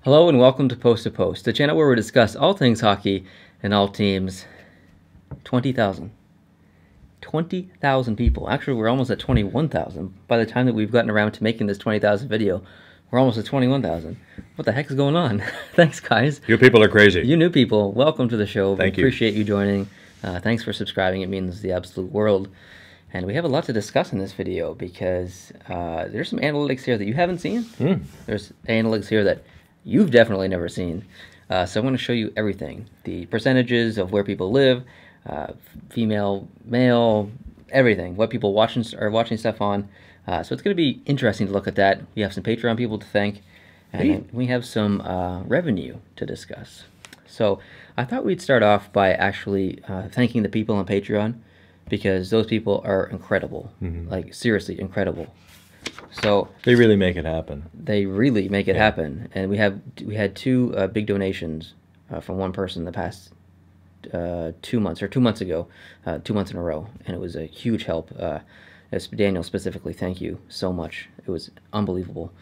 Hello and welcome to Post, the channel where we discuss all things hockey and all teams. 20,000. 20,000 people. Actually, we're almost at 21,000. By the time that we've gotten around to making this 20,000 video, we're almost at 21,000. What the heck is going on? Thanks, guys. You people are crazy. You new people, welcome to the show. Thank you. Appreciate you joining. Thanks for subscribing. It means the absolute world. And we have a lot to discuss in this video because there's some analytics here that you haven't seen. There's analytics here that you've definitely never seen. So I'm going to show you everything. The percentages of where people live, female, male, everything. What people are watching stuff on. So it's going to be interesting to look at that. We have some Patreon people to thank. And we have some revenue to discuss. So I thought we'd start off by actually thanking the people on Patreon because those people are incredible. Like, seriously, incredible. So they really make it happen. They really make it happen, and we had two big donations from one person the past 2 months or 2 months ago, 2 months in a row, and it was a huge help. As Daniel specifically, thank you so much. It was unbelievable.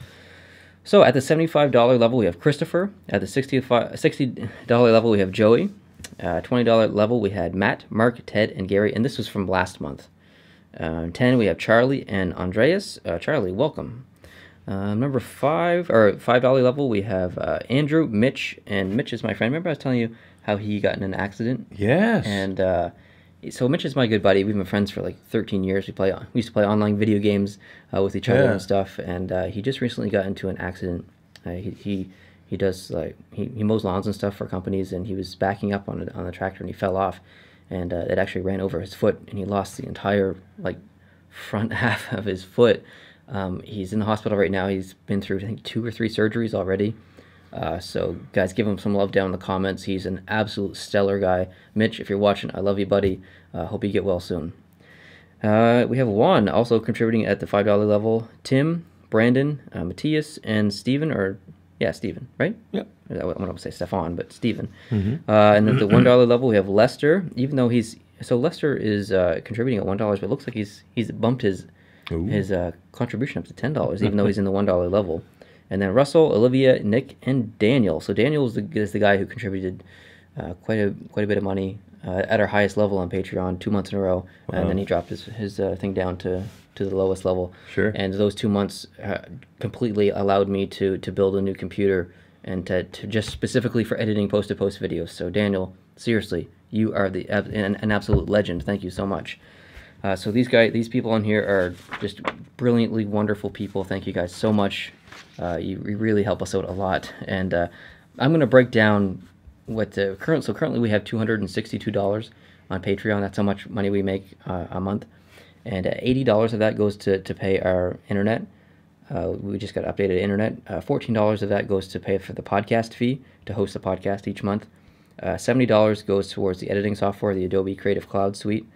So at the $75 level, we have Christopher. At the $60 level, we have Joey. $20 level, we had Matt, Mark, Ted, and Gary, and this was from last month. 10, we have Charlie and Andreas. Charlie, welcome. Number $5 level, we have Andrew, Mitch, and Mitch is my friend. Remember I was telling you how he got in an accident? Yes. And so Mitch is my good buddy. We've been friends for like 13 years. We used to play online video games with each other and stuff. And he just recently got into an accident. He does he mows lawns and stuff for companies, and he was backing up on the tractor and he fell off. And it actually ran over his foot, and he lost the entire front half of his foot. He's in the hospital right now. He's been through, I think, 2 or 3 surgeries already. So guys, give him some love down in the comments. He's an absolute stellar guy. Mitch, if you're watching, I love you, buddy. Hope you get well soon. We have Juan also contributing at the $5 level. Tim, Brandon, Matthias, and Steven, Steven, right? Yep. I don't want to say Stefan, but Steven. And at the $1 level, we have Lester. Even though Lester is contributing at $1, but it looks like he's bumped his contribution up to $10, even though he's in the $1 level. And then Russell, Olivia, Nick, and Daniel. So Daniel is the guy who contributed quite a bit of money at our highest level on Patreon 2 months in a row, and then he dropped his thing down to the lowest level. Sure. And those 2 months completely allowed me to build a new computer and to just specifically for editing post-to-post videos. So Daniel, seriously, you are an absolute legend. Thank you so much. So these people on here are just brilliantly wonderful people. Thank you guys so much. You really help us out a lot. And I'm going to break down what the currently we have $262 on Patreon. That's how much money we make a month. And $80 of that goes to pay our internet. We just got updated internet. $14 of that goes to pay for the podcast fee to host the podcast each month. $70 goes towards the editing software, the Adobe Creative Cloud Suite.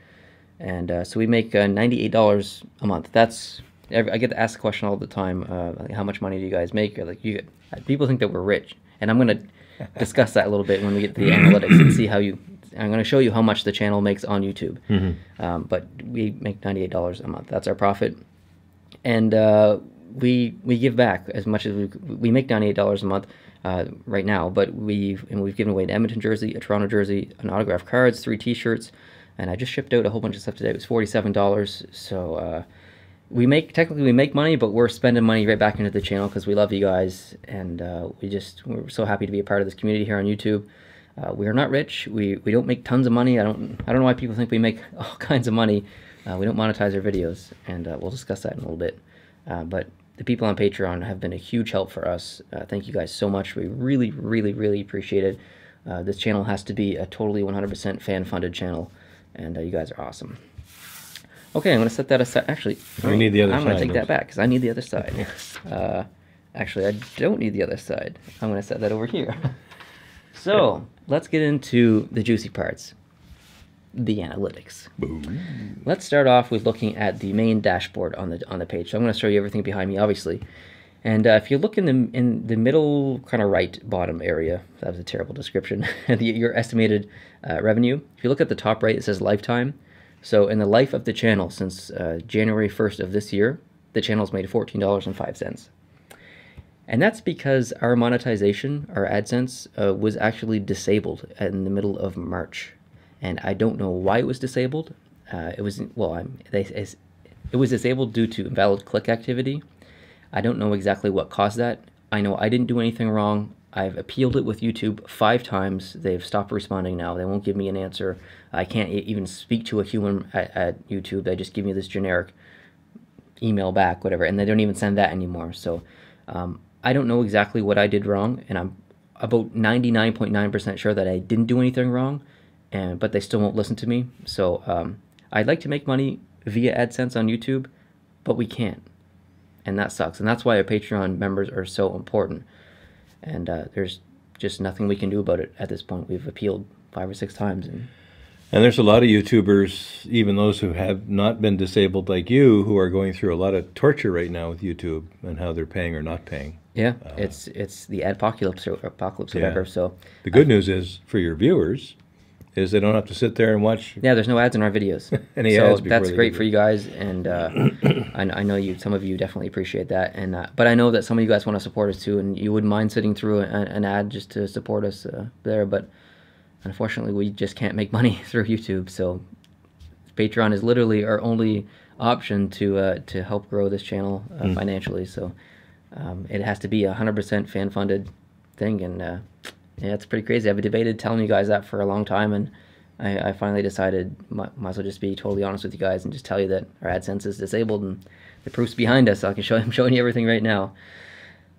And so we make $98 a month. I get to ask the question all the time, how much money do you guys make? People think that we're rich. And I'm going to discuss that a little bit when we get to the analytics and see I'm going to show you how much the channel makes on YouTube. But we make $98 a month. That's our profit. And we give back as much as we make $98 a month right now, but we've given away an Edmonton jersey, a Toronto jersey, an autographed cards, 3 T-shirts, and I just shipped out a whole bunch of stuff today. It was $47. So technically we make money, but we're spending money right back into the channel because we love you guys, and we're so happy to be a part of this community here on YouTube. We are not rich. We don't make tons of money. I don't know why people think we make all kinds of money. We don't monetize our videos, and we'll discuss that in a little bit. But the people on Patreon have been a huge help for us. Thank you guys so much. We really, really, really appreciate it. This channel has to be a totally 100% fan-funded channel, and you guys are awesome. Okay, I'm going to set that aside. Actually, we need the other side. I'm going to take that back because I need the other side. Actually, I don't need the other side. I'm going to set that over here. So let's get into the juicy parts, the analytics. Boom. Let's start off with looking at the main dashboard on the page. So I'm going to show you everything behind me, obviously. And if you look in the middle kind of right bottom area, that was a terrible description, your estimated revenue. If you look at the top right, it says lifetime. So in the life of the channel since January 1st of this year, the channel's made $14.05. And that's because our monetization, our AdSense, was actually disabled in the middle of March. And I don't know why it was disabled. It was, well, it was disabled due to invalid click activity. I don't know exactly what caused that. I know I didn't do anything wrong. I've appealed it with YouTube 5 times. They've stopped responding now. They won't give me an answer. I can't even speak to a human at YouTube. They just give me this generic email back, whatever, and they don't even send that anymore. So I don't know exactly what I did wrong, and I'm about 99.9% sure that I didn't do anything wrong, but they still won't listen to me. So I'd like to make money via AdSense on YouTube, but we can't, and that sucks. And that's why our Patreon members are so important. And there's just nothing we can do about it at this point. We've appealed 5 or 6 times. And there's a lot of YouTubers, even those who have not been disabled like you, who are going through a lot of torture right now with YouTube and how they're paying or not paying. Yeah, it's the apocalypse or whatever. So the good news is for your viewers is they don't have to sit there and watch. Yeah, there's no ads in our videos. Any so ads before that's great for you guys, and I know some of you definitely appreciate that. And but I know that some of you guys want to support us too, and you wouldn't mind sitting through an ad just to support us there. But unfortunately, we just can't make money through YouTube. So Patreon is literally our only option to help grow this channel financially. So it has to be 100% fan funded thing, and yeah, it's pretty crazy. I've debated telling you guys that for a long time, and I finally decided might as well just be totally honest with you guys and just tell you that our AdSense is disabled and the proof's behind us. So I'm showing you everything right now.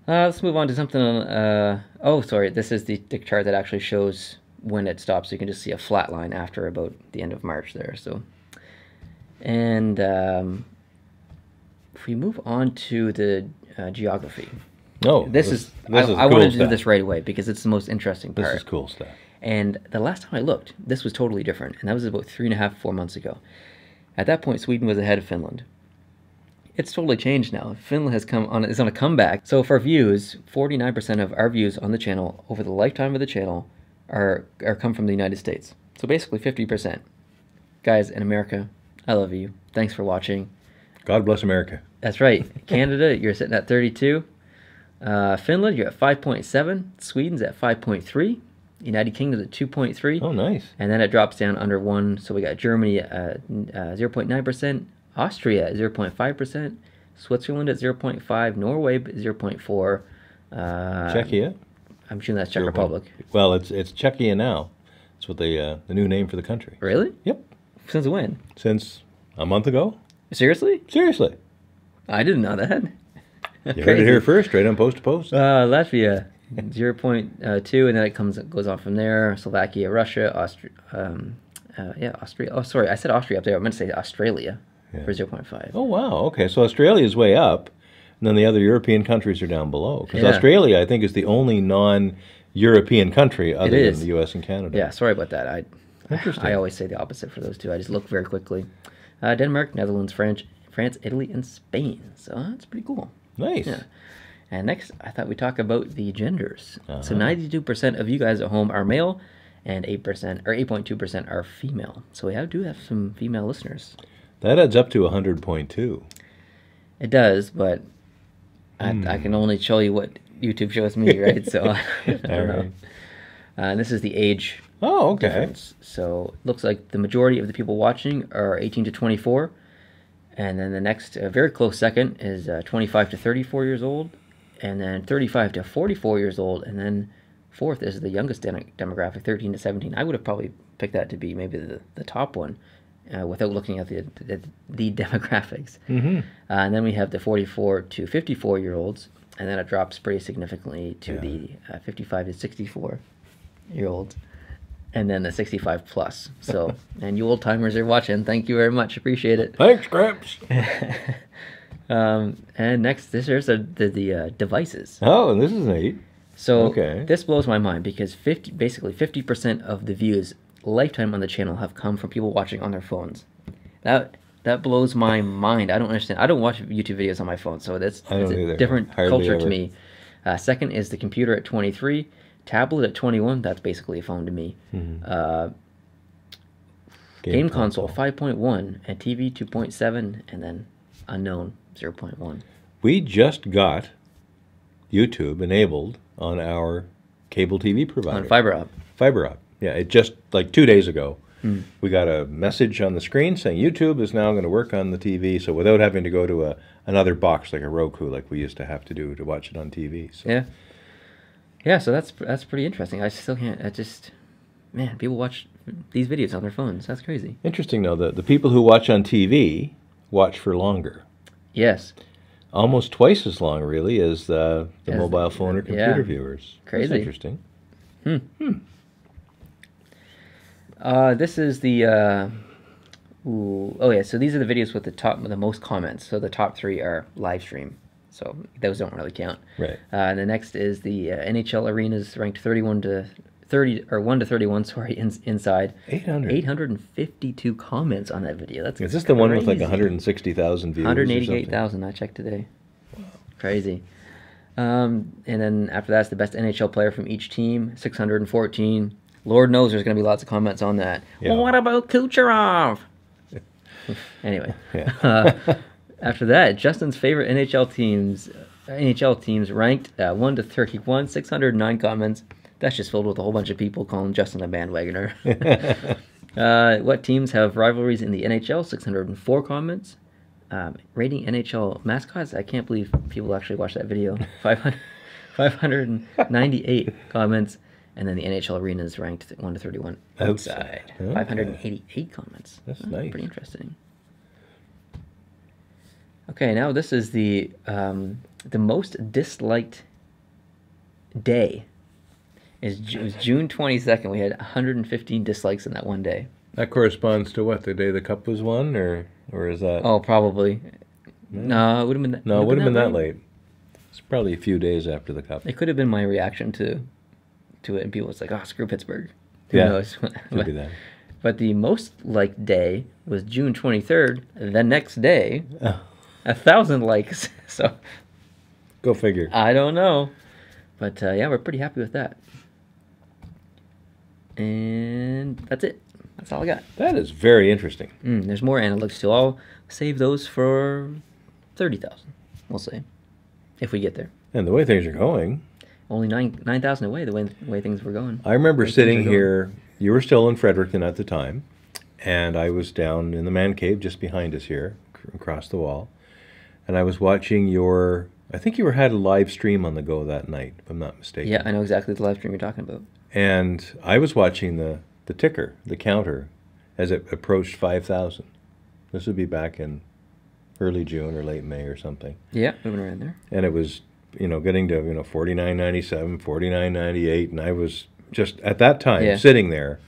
Let's move on to something. Oh, sorry. This is the chart that actually shows when it stops. So you can just see a flat line after about the end of March there. So, and if we move on to the geography. No, I wanted to do this right away because it's the most interesting part. This is cool stuff. And the last time I looked, this was totally different, and that was about 3.5, 4 months ago. At that point, Sweden was ahead of Finland. It's totally changed now. Finland is on a comeback. So for views, 49% of our views on the channel over the lifetime of the channel are come from the United States. So basically 50%. Guys in America, I love you. Thanks for watching. God bless America. That's right. Canada, you're sitting at 32. Finland, you're at 5.7. Sweden's at 5.3. United Kingdom's at 2.3. Oh, nice. And then it drops down under 1. So we got Germany at 0.9%, Austria at 0.5%, Switzerland at 0.5%, Norway at 0.4%. Czechia? I'm assuming that's Czech Republic. Well, it's Czechia now. It's what the new name for the country. Really? Yep. Since when? Since a month ago. Seriously? Seriously. I didn't know that. You heard it here first, right on Post to Post. Latvia, 0.2, and then it goes on from there. Slovakia, Russia, Austria. Austria. Oh, sorry, I said Austria up there. I meant to say Australia for 0.5. Oh, wow. Okay, so Australia is way up, and then the other European countries are down below. Because Australia, I think, is the only non-European country other than the U.S. and Canada. Yeah, sorry about that. Interesting. I always say the opposite for those two. I just look very quickly. Denmark, Netherlands, France, Italy, and Spain. So that's pretty cool. Nice. Yeah. And next, I thought we'd talk about the genders. So 92% of you guys at home are male, and 8.2% are female. So we do have some female listeners. That adds up to 100.2. It does, but I can only show you what YouTube shows me, right? So I don't know. And this is the age difference. So it looks like the majority of the people watching are 18 to 24. And then the next very close second is 25 to 34 years old, and then 35 to 44 years old, and then fourth is the youngest demographic, 13 to 17. I would have probably picked that to be maybe the top one without looking at the demographics. And then we have the 44 to 54-year-olds, and then it drops pretty significantly to the 55 to 64-year-olds. And then the 65 plus. So, and you old timers are watching. Thank you very much. Appreciate it. Thanks, Gramps. And next, here's the devices. Oh, and this is neat. So this blows my mind because basically 50% of the views lifetime on the channel have come from people watching on their phones. That blows my mind. I don't understand. I don't watch YouTube videos on my phone, so that's a different culture to me. Second is the computer at 23. Tablet at 21, that's basically a phone to me. Game console 5.1, and TV 2.7, and then unknown 0.1. We just got YouTube enabled on our cable TV provider. On fiber op. Fiber op. Yeah, it just like 2 days ago, we got a message on the screen saying YouTube is now going to work on the TV. So without having to go to another box like a Roku, like we used to have to do to watch it on TV. So. Yeah. Yeah, so that's pretty interesting. I still can't. Man, people watch these videos on their phones. That's crazy. Interesting though, the people who watch on TV watch for longer. Yes. Almost twice as long, really, as the mobile phone or computer viewers. Crazy. That's interesting. This is the. Oh yeah, so these are the videos with the most comments. So the top 3 are live stream. So those don't really count. Right. And the next is the NHL arenas ranked 31 to 30 or 1 to 31. Sorry, inside. 852 comments on that video. That's is this the one with like 160,000 views? 188,000. I checked today. Wow. Crazy. And then after that's the best NHL player from each team, 614. Lord knows there's going to be lots of comments on that. Yeah. Well, what about Kucherov? Anyway. After that, Justin's favorite NHL teams ranked 1 to 31, 609 comments. That's just filled with a whole bunch of people calling Justin a bandwagoner. What teams have rivalries in the NHL? 604 comments. Rating NHL mascots? I can't believe people actually watched that video. 598 comments. And then the NHL arenas ranked 1 to 31 outside. Okay. 588 comments. That's nice. Pretty interesting. Okay, now this is the most disliked day. It was June 22nd. We had 115 dislikes in that one day. That corresponds to what, the day the cup was won, or is that? Oh, probably. Yeah. No, it would have been. No, it would have been that late. It's probably a few days after the cup. It could have been my reaction to it, and people was like, "Oh, screw Pittsburgh." Who yeah, knows? Could be that. But the most liked day was June 23rd. The next day, 1,000 likes. So, go figure. I don't know, but yeah, we're pretty happy with that. And that's it. That's all I got. That is very interesting. There's more analytics too. I'll save those for 30,000. We'll see if we get there. And the way things are going, only 9,000 away. The way things were going. I remember sitting here. You were still in Fredericton at the time, and I was down in the man cave just behind us here, across the wall, and I was watching your. I think you had a live stream on the go that night, if I'm not mistaken. Yeah, I know exactly the live stream you're talking about. And I was watching the ticker, the counter, as it approached 5,000. This would be back in early June or late May or something. Yeah, moving around there. And it was, getting to, 49.97, 49.98, and I was just at that time sitting there,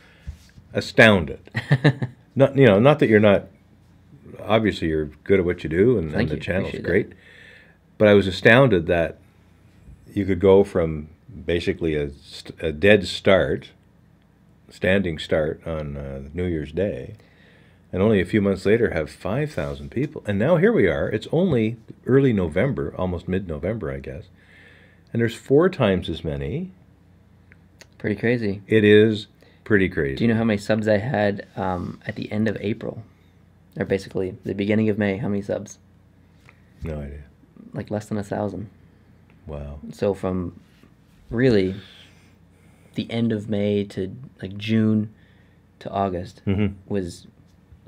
astounded. Not that you're not. Obviously, you're good at what you do, and the channel's great. But I was astounded that you could go from basically a dead start, standing start on New Year's Day, and only a few months later have 5,000 people. And now here we are. It's only early November, almost mid-November, I guess, and there's 4 times as many. Pretty crazy. It is pretty crazy. Do you know how many subs I had at the end of April? Or basically the beginning of May. How many subs? No idea. Like less than 1,000. Wow. So from really the end of May to like June to August was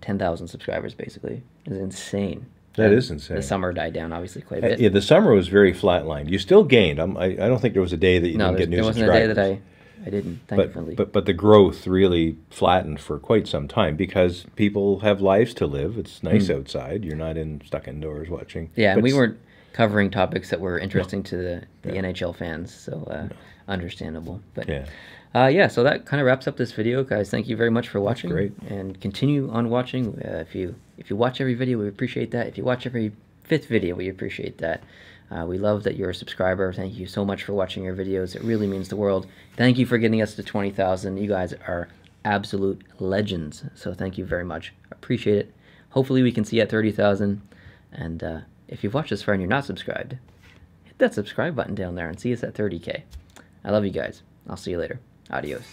10,000 subscribers basically. It was insane. That is insane. The summer died down obviously quite a bit. Yeah, the summer was very flatlined. You still gained. I don't think there was a day that you didn't get new subscribers. No, there wasn't a day that I didn't, thankfully. But the growth really flattened for quite some time because people have lives to live. It's nice outside. You're not stuck indoors watching. Yeah, and we weren't covering topics that were interesting to the NHL fans, so understandable. But yeah, so that kind of wraps up this video, guys. Thank you very much for watching. Great. And continue on watching. If you watch every video, we appreciate that. If you watch every 5th video, we appreciate that. We love that you're a subscriber. Thank you so much for watching our videos. It really means the world. Thank you for getting us to 20,000. You guys are absolute legends. So thank you very much. Appreciate it. Hopefully we can see you at 30,000. And if you've watched this far and you're not subscribed, hit that subscribe button down there and see us at 30K. I love you guys. I'll see you later. Adios.